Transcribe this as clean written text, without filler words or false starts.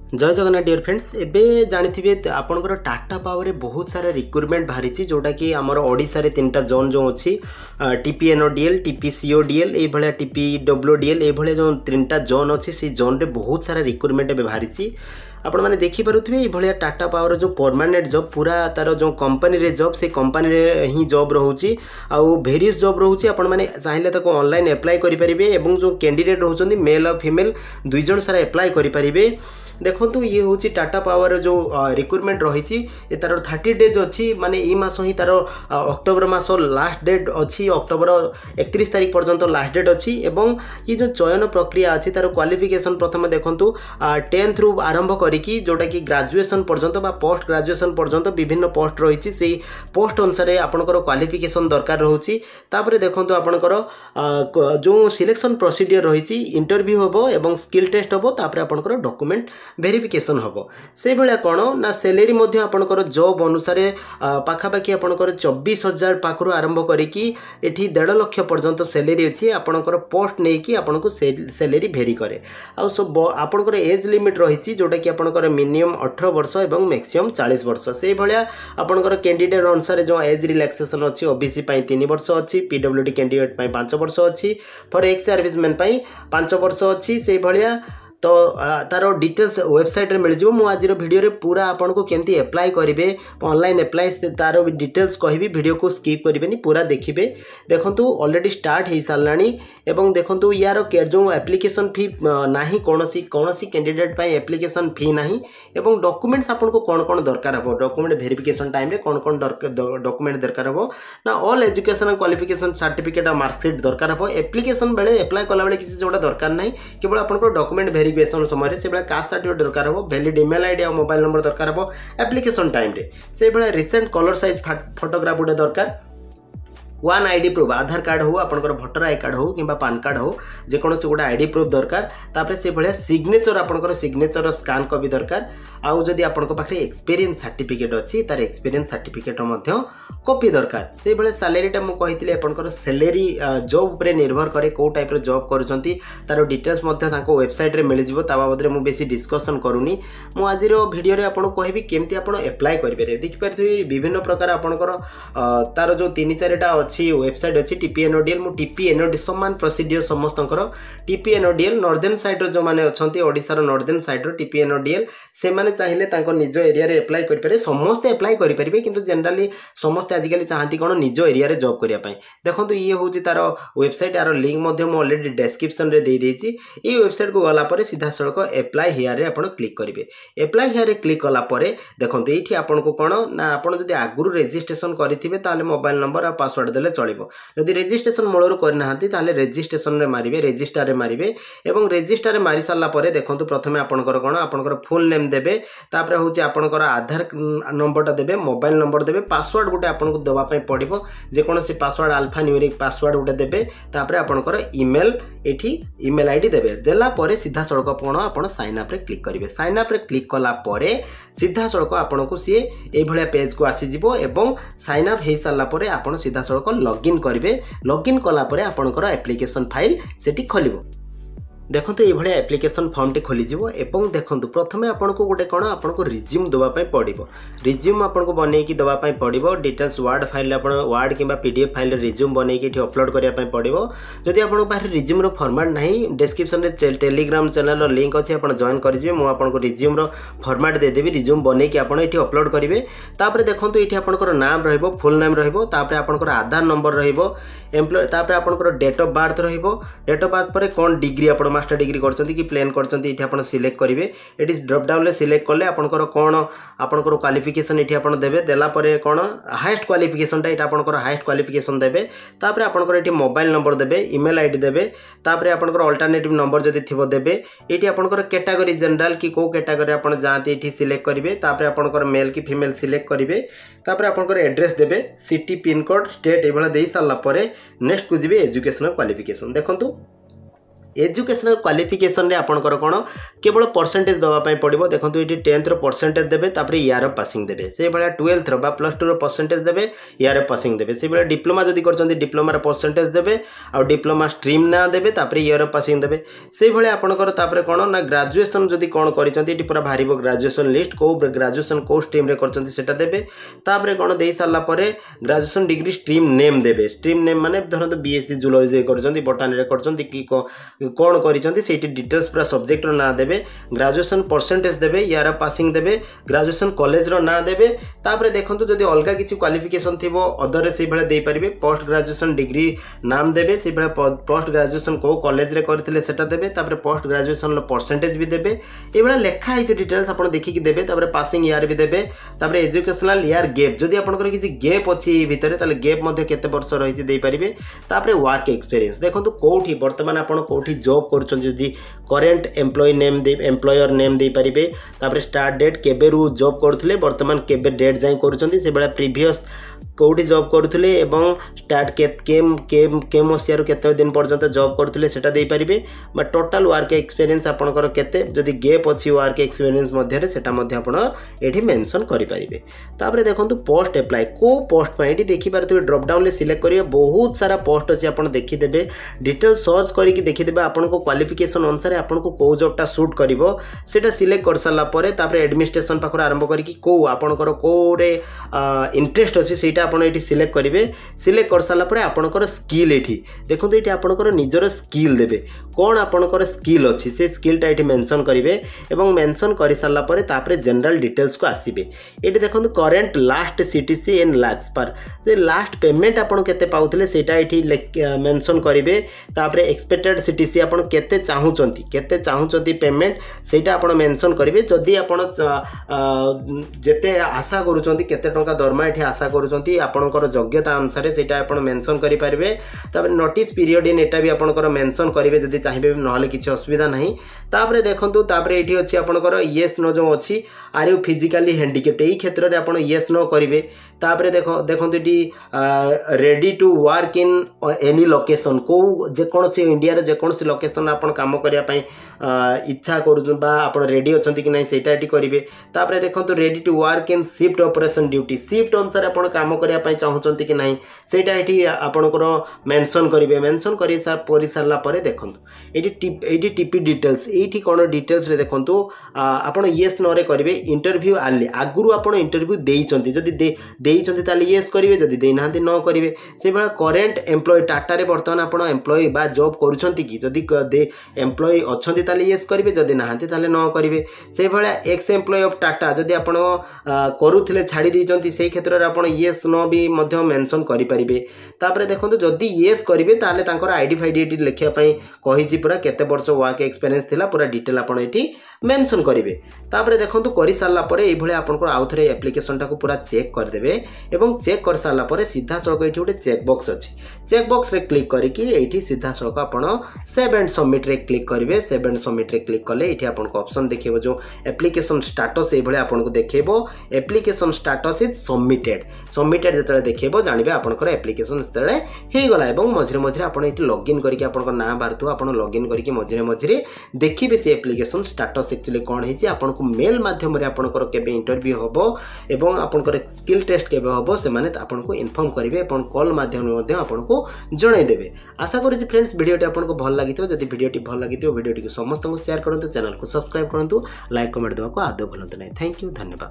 जय Jagannath dear friends एबे जानिथिबे आपनकर टाटा पावर रे बहुत सारा रिक्रुटमेंट बाहरी जोटा कि आमर ओडिशा रे तीनटा जोन जो अच्छी टीपीएनओडीएल टीपीसीओडीएल ये भाया टीपीडब्ल्यूडीएल ये भाया जो तीनटा जोन अच्छी से जोन रे बहुत सारा रिक्रुटमेंट एबे बाहरी आपण मैंने देखिपे ये टाटा पावर जो परमानेंट जॉब पूरा तार जो कंपनी रे जॉब से कंपनी रे ही जॉब रोचे आउ भेरियस जॉब रोचे आपण मैंने चाहिए ताको ऑनलाइन अप्लाई करेंगे एवं जो कैंडिडेट रोचंदी मेल और फीमेल दुई जन सारा अप्लाई करेंगे। देखो ये हूँ टाटा पावर जो रिक्रुटमेंट रही तार 30 डेज अच्छी माने ई मास ही तार अक्टोबर मास लास्ट डेट अच्छी अक्टोबर 31 तारीख पर्यंत लास्ट डेट अच्छी एवं ये जो चयन प्रक्रिया अच्छी तार क्वालिफिकेशन प्रथम देखूँ 10th रु आरंभ करी जोटा कि ग्रेजुएशन पर्यंत बा पोस्ट ग्रेजुएशन पर्यंत विभिन्न पोस्ट रही से पोस्ट अनुसार आपंकर क्वालिफिकेशन दरकार रोचे तापर देखो आपंकर जो सिलेक्शन प्रोसीडियर रही इंटरव्यू हम एवं स्किल टेस्ट हम तापर आपंकर डॉक्यूमेंट वेरिफिकेशन हम से भाया कौन ना सैलरी आपंकर जॉब अनुसार पाखापाखि आपंकर 24,000 पाखु आरंभ करी 1.5 लाख पर्यंत सैलरी अच्छी आपंकर पोस्ट नहीं कि आपन को सैलरी भेरी करे आउ सब आपंकर एज लिमिट रही जोटा कि आपंकर मिनिमम 18 वर्ष और मैक्सिमम 40 वर्ष से भाया आपंकर कैंडिडेट अनुसार जो एज रिलैक्सेशन अच्छी ओबीसी 3 वर्ष अच्छी पीडब्ल्यूडी कैंडिडेट 5 वर्ष अच्छी फॉर एक्स सर्विसमैन 5 वर्ष अच्छी से भाया तो तार डिटेल्स वेबसाइट रे मिल जाए। आज वीडियो रे पूरा आपन को केमती अप्लाई करेंगे ऑनलाइन अप्लाई तार डिटेल्स कहि वीडियो को स्किप करेंगे पूरा देखिए। देखो ऑलरेडी स्टार्ट हो साराणी एवं देखो यार जो एप्लिकेशन फी ना कौन कैंडिडेट एप्लिकेशन फी ना एवं डॉक्यूमेंट्स आपन को कौन कौन दरकार हो डॉक्यूमेंट वेरिफिकेशन टाइम रे कौन कौन डॉक्यूमेंट दरकार हो ना ऑल एजुकेशन क्वालिफिकेशन सर्टिफिकेट और मार्कशीट दरकार हो एप्लिकेशन बेले अप्लाई कला बेले किसी जोड़ा दरकार ना केवल आपन डॉक्यूमेंट वेरिफिकेशन समय से कास्ट सर्टिफिकेट दरकार हो वैलिड ईमेल आईडी और मोबाइल नंबर दरकार हो एप्लिकेशन टाइम रे से रिसेंट कलर साइज फोटोग्राफ गोटे दरकार वन आईडी प्रूफ आधार कार्ड हो आपंकर भोटर आई कार्ड हो कि पान कार्ड हो जेकोसी गोटे आईडी प्रूफ दरकार तापर से भाया सिग्नेचर आपंकर सिग्नेचर स्कान कॉपी दरकार आउ जदि आपन पाखे एक्सपीरियंस सर्टिफिकेट अच्छी तार एक्सपीरियंस सर्टिफिकेट कॉपी दरकार से भाया सैलरीटा मुझे आपंकर सैलरी जॉब उपर निर्भर करे कौ टाइप जॉब करुँच तार डिटेल्स वेबसाइट रे मिल जाए बाबद में बेसी डिस्कसन करूनी मु आज वीडियो रे आपन कहबी केमती आपन अप्लाई करेंगे देखिपारे विभिन्न प्रकार आपंकर तार जो 3-4टा अच्छी वेबसाइट अच्छी टीपीएनओडीएल मु टीपीएनओडी समान प्रोसीडियर समस्त टीपीएनओडीएल नॉर्दर्न साइड जो माने अच्छी ओडिशार नॉर्दर्न साइड टीपीएनओडीएल से माने चाहिए निज एरिया रे अप्लाई करेंगे समस्ते अप्लाई करेंगे किंतु जनरली समस्ते आजिकल चाहती कौन निज एरिया रे जॉब करने देखो ये हूँ तार वेबसाइट यार लिंक ऑलरेडी डिस्क्रिप्शन रे दे देछि ये वेबसाइट को गला सीधा सड़क अप्लाई हियर रे आपण क्लिक करेंगे अप्लाई हियर रे क्लिक कला देखो ये आपन को कौन ना आपड़ जब आगुरी रेजिस्ट्रेशन करेंगे मोबाइल नंबर और पासवर्ड देले चलिबो जदि रेजिस्ट्रेशन मूलर करना रेजिस्ट्रेशन रे मारिबे रेजिस्टर रे मारिबे एवं रेजिस्टर रे मारि साला परे देखो प्रथमे आपनकर कोन आपनकर फुल नेम देबे तापर होची आपनकर आधार नंबरटा देबे मोबाइल नंबर देबे पासवर्ड गोटे आपनको देबा पय पड़िबो जे कोनोसी पासवर्ड अल्फा न्यूमेरिक पासवर्ड गोटे देबे तापर आपनकर ईमेल एठी ईमेल आईडी देबे देला परे सीधा सड़क कोन आपन साइन अप रे क्लिक करिवे साइन अप रे क्लिक कला परे सीधा सड़क आपनको सी ए भलिया पेज को आसी जिवो एवं साइन अप हे साला परे आपन सीधा सड़क लॉगिन करेंगे लॉगिन कला परे आपनकर एप्लिकेशन फाइल सेठी खोलिबो देखो ये एप्लिकेशन फॉर्म टी खोली एवं देखो प्रथमे आपको गोटे कौन आपको रिज्यूम देवाई पड़ो रिज्यूम आपको बनईकी देवाई पड़ो डिटेल्स वार्ड फाइल वार्ड कि पीडीएफ फाइल रिज्यूम बनईकी अपलोड करने पड़ो जदि आपको पाखे रिज्यूम फॉर्मेट ना डिस्क्रिप्शन में टेलीग्राम चैनल लिंक अच्छे आप जॉइन करेंगे मुझे रिज्यूम फॉर्मेट देदेवी रिज्यूम बनईकी आप अपलोड करेंगे तापर देखो ये आपंकर नाम रहिबो फुल नाम रहिबो तापर आपंकर आधार नंबर रहिबो एम्प्लॉय तापर आपंकर डेट ऑफ बर्थ रहिबो डेट ऑफ बर्थ पर कौन डिग्री आप मास्टर डिग्री करछंती कि प्लेन करछंती इठी आपण सिलेक्ट करिवे एटी ड्रॉप डाउन ले सिलेक्ट करले आपनकर कोन आपनकर क्वालिफिकेशन इठी आपण देबे देला परे कोन हाईएस्ट क्वालिफिकेशन टा इटा आपनकर हाईएस्ट क्वालिफिकेशन देबे तापर आपनकर इठी मोबाइल नंबर देबे ईमेल आईडी देबे तापर आपनकर अल्टरनेटिव नंबर जदी थिबो देबे इठी आपनकर कैटेगरी जनरल कि को कैटेगरी आपण जांती इठी सिलेक्ट करिवे तापर आपनकर मेल कि फीमेल सिलेक्ट करिवे तापर आपनकर एड्रेस देबे सिटी पिन कोड स्टेट एबला देई साला परे नेक्स्ट को जिबे एजुकेशनल क्वालिफिकेशन देखंतु एजुकेशनल क्वालिफिकेशन रे आपनकर कोन केवल परसेंटेज दवा पई पड़िबो देखंतु एटी 10th रो परसेंटेज देबे तापर ईआर पासिंग देबे से भला 12th रो बा प्लस 2 रो परसेंटेज देबे ईआर पासिंग देबे से भला डिप्लोमा जदी करचंती डिप्लोमा रो परसेंटेज देबे आ डिप्लोमा स्ट्रीम ना देबे तापर ईआर पासिंग देबे से भला आपनकर तापर कोन ना ग्रेजुएशन जदी कोन करिसंती एटी पूरा भारीबो ग्रेजुएशन लिस्ट को ग्रेजुएशन को स्ट्रीम रे करचंती सेटा देबे तापर कोन देई सारला परे ग्रेजुएशन डिग्री स्ट्रीम नेम देबे स्ट्रीम नेम माने धरंतु बीएससी जूलॉजी करचंती बॉटनी रे करचंती की कौन करिसंती सेठी डिटेल्स पूरा सब्जेक्ट रो ना देबे ग्रेजुएशन परसेंटेज देबे यार पासिंग देबे ग्रेजुएशन कॉलेज रो ना देबे तापर देखंतु जदी अलगा किछि क्वालिफिकेशन थिबो अदर से भले देई परिबे पोस्ट ग्रेजुएशन डिग्री नाम देबे से भले पोस्ट ग्रेजुएशन को कॉलेज रे करथिले सेटा देबे तापर पोस्ट ग्रेजुएशन लो परसेंटेज भी देबे ए भला लेखा हिच डिटेल्स आपण देखि कि देबे तापर पासिंग ईयर भी देबे तापर एजुकेशनल ईयर गैप जदी आपण कर किछि गैप अछि भितरे ताले गैप मध्ये केते वर्ष रहिछि देई परिबे तापर वर्क एक्सपीरियंस देखंतु कोठी वर्तमान आपण कोठी जॉब कर करेन्ट एम्प्लॉय नेम दे एम्प्लॉयर नेम दे पारिबे तापर स्टार्ट डेट केबे रु जॉब करथले वर्तमान केबे डेट जाई करूचंती से बेला प्रीवियस कोठी जॉब करथले एवं स्टार्ट के मसिया रो केते दिन पर्यंत जॉब करथले सेटा दे पारिबे बा टोटल वर्क एक्सपीरियंस आपनकर केते जदी गैप अछि वर्क एक्सपीरियंस मध्ये रे सेटा मध्ये आपण एठी मेंशन करि पारिबे तापर देखंतु पोस्ट अप्लाई को पोस्ट पय एठी देखि पारथबे ड्रॉप डाउन ले सिलेक्ट करिवे बहुत सारा पोस्ट अछि आपण देखि देबे डिटेल सर्च करि कि देखि देबे आपण को क्वालिफिकेशन अनुसार आपण को को जॉबटा सूट करिवो सेटा सिलेक्ट कर साला परे तापर एडमिनिस्ट्रेशन पाखर आरंभ करि कि को आपणकर को रे इंटरेस्ट अछि सेटा आपण एठी सिलेक्ट करिवे सिलेक्ट कर साला परे आपणकर स्किल एठी देखंतु एठी आपणकर निजर स्किल देबे कोन आपणकर स्किल अछि से स्किलटा एठी मेंशन करिवे एवं मेंशन करि साला परे तापर जनरल डिटेल्स को आसीबे एठी देखंतु करंट लास्ट सीटीसी इन लाख्स पर जे लास्ट पेमेंट आपण केते पाउथले सेटा एठी मेंशन करिवे तापर एक्सपेक्टेड सीटीसी आपण केते चाहूचंती पेमेंट सेटा आपण मेंशन करिवे जदी आपण जेते आशा करूचंती केते टंका दरमा एठी आशा करूचंती आपणकर योग्यता अनुसार सेटा आपण मेंशन करि परिबे तापर नोटिस पीरियड इन एटा भी आपणकर मेंशन करिवे जदी चाहिबे नहले किछि असुविधा नाही तापर देखंतु तापर एठी अछि आपणकर यस नो जो अछि आर यू फिजिकली हैंडिकैप्ड एई क्षेत्र रे आपण यस नो करिवे तापर देखंतु एठी ready to work in any location को जे कोनसी इंडिया रे जे कोनसी लोकेशन आपण काम करिया पई इच्छा करू बा आपण रेडी अछंती कि नै सेटा एठी करिवे तापर देखंतु ready to work in shift operation duty shift अनुसार आपण काम करिया पई चाहउचंती कि नै सेटा एठी आपणकर मेंशन करिवे मेंशन करि सारला परे देखंतु एठी टीपी डिटेल्स एठी कोन डिटेल्स रे देखंतु आपण यस नो रे करिवे इंटरव्यू आली आगुरु आपण इंटरव्यू देइचंती जदी देइचंती ताली यस करिवे जदी देइ नाहंती नो करिवे से बेला करेंट एम्प्लॉय टाटा रे वर्तमान आपण एम्प्लॉय बा जॉब करूचंती कि जदी एम्प्लॉय अछंती ताली यस करिवे जदी नाहंती ताले नो करिवे से बेला एक्स एम्प्लॉय ऑफ टाटा जदी आपण करूथिले छाडी देइचंती से क्षेत्र रे आपण यस नो भी मध्य मेंशन करि परिबे तापर देखंतु जदी यस करिवे ताले तांकर आईडी फाईडी एटी लेखिया पई कहिछि पूरा केते वर्ष वर्क एक्सपीरियंस थिला पूरा डिटेल आपण एटी मेंशन करिवे तापर देखंतु करि सारला परे एई भले आपनकर आउथरे एप्लीकेशन टाको पूरा चेक कर देबे एवं चेक कर सारला परे सीधा सळक एठी उटे चेक बॉक्स अछि चेक बॉक्स रे क्लिक करी कि एठी सीधा सळक आपण सेव एंड सबमिट रे क्लिक करिवे सेव एंड सबमिट रे क्लिक कले एठी आपनको ऑप्शन देखिबो जो एप्लीकेशन स्टेटस एई भले आपनको देखिबो एप्लीकेशन स्टेटस इज सबमिटेड जतले देखिबो जानिबे आपनकर एप्लीकेशन जतले हे गला एवं मझरे मझरे आपण एठी लॉगिन करी कि आपनकर नाम बारथु आपण लॉगिन करी कि मझरे मझरे देखिबे से एप्लीकेशन स्टेटस एक्चुअली कोन हेछि आपनको मेल माध्यम रे आपनकर केबे इंटरव्यू होबो एवं आपनकर स्किल टेस्ट केबे होबो से माने आपनको इन्फॉर्म करिवे अपन कॉल माध्यम रे मध्ये आपनको जणाई देबे आशा करी जे फ्रेंड्स वीडियोटी आपनको भल लागितो जदि वीडियोटी भल लागितो वीडियोटी को समस्त को शेयर करंतु चैनल को सब्सक्राइब करंतु लाइक कमेंट देबा को आदौ भूलंतु नै थैंक यू धन्यवाद।